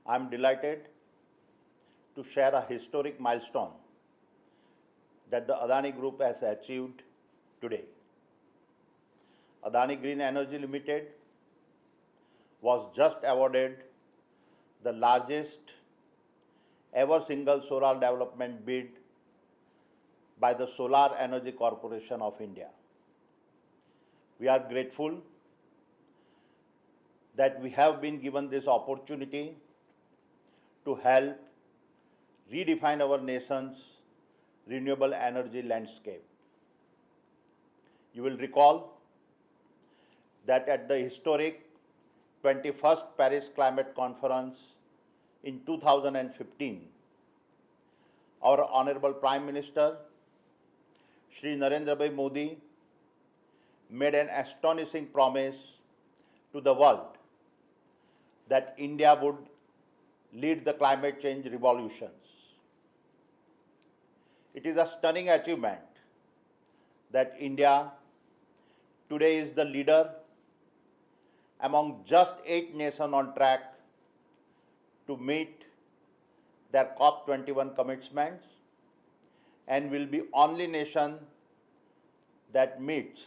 I am delighted to share a historic milestone that the Adani Group has achieved today. Adani Green Energy Limited was just awarded the largest ever single solar development bid by the Solar Energy Corporation of India. We are grateful that we have been given this opportunity to help redefine our nation's renewable energy landscape. You will recall that at the historic 21st Paris Climate Conference in 2015, our Honorable Prime Minister, Shri Narendra Bhai Modi, made an astonishing promise to the world that India would lead the climate change revolutions. It is a stunning achievement that India today is the leader among just 8 nations on track to meet their COP21 commitments and will be only nation that meets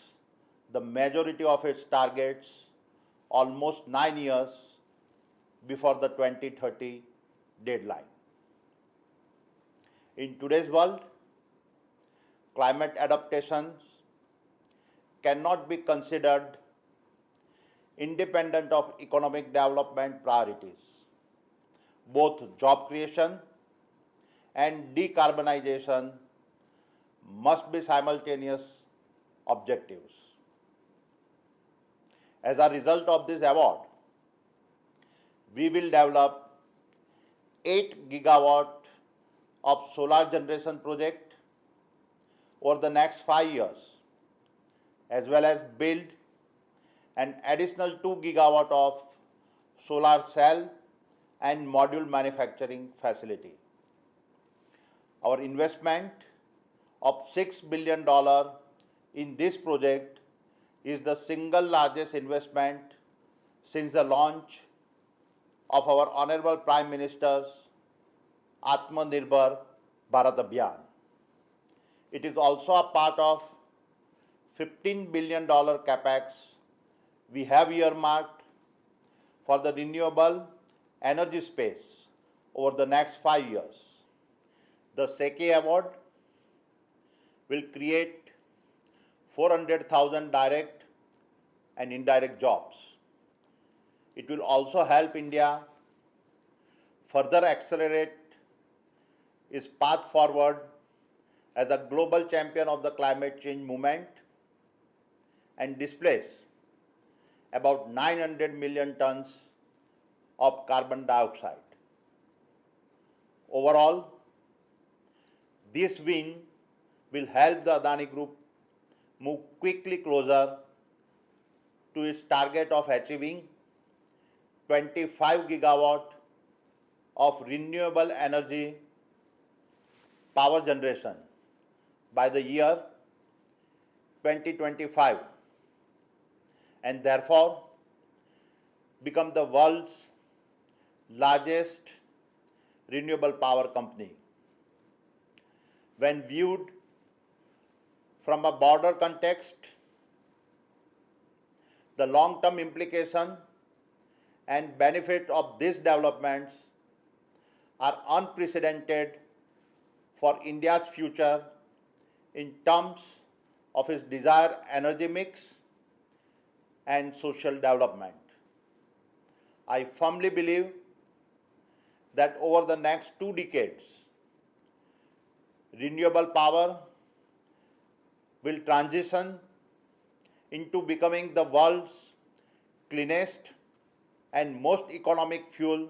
the majority of its targets almost 9 years before the 2030 deadline. In today's world, climate adaptations cannot be considered independent of economic development priorities. Both job creation and decarbonization must be simultaneous objectives. As a result of this award, we will develop 8 gigawatt of solar generation project over the next 5 years, as well as build an additional 2 gigawatt of solar cell and module manufacturing facility. Our investment of $6 billion in this project is the single largest investment since the launch of our Honorable Prime Minister's Atmanirbhar Bharat Abhiyan. It is also a part of $15 billion capex we have earmarked for the renewable energy space over the next 5 years. The SECI award will create 400,000 direct and indirect jobs. It will also help India further accelerate its path forward as a global champion of the climate change movement and displace about 900 million tons of carbon dioxide. Overall, this win will help the Adani Group move quickly closer to its target of achieving 25 gigawatt of renewable energy power generation by the year 2025, and therefore become the world's largest renewable power company. When viewed from a broader context, the long-term implication and benefit of these developments are unprecedented for India's future in terms of its desired energy mix and social development. I firmly believe that over the next 2 decades, renewable power will transition into becoming the world's cleanest and most economic fuel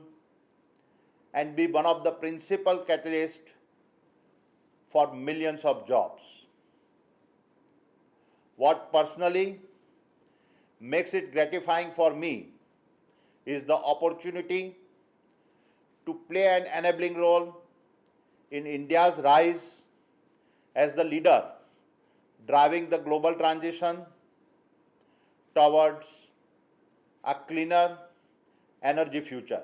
and be one of the principal catalysts for millions of jobs. What personally makes it gratifying for me is the opportunity to play an enabling role in India's rise as the leader driving the global transition towards a cleaner energy future.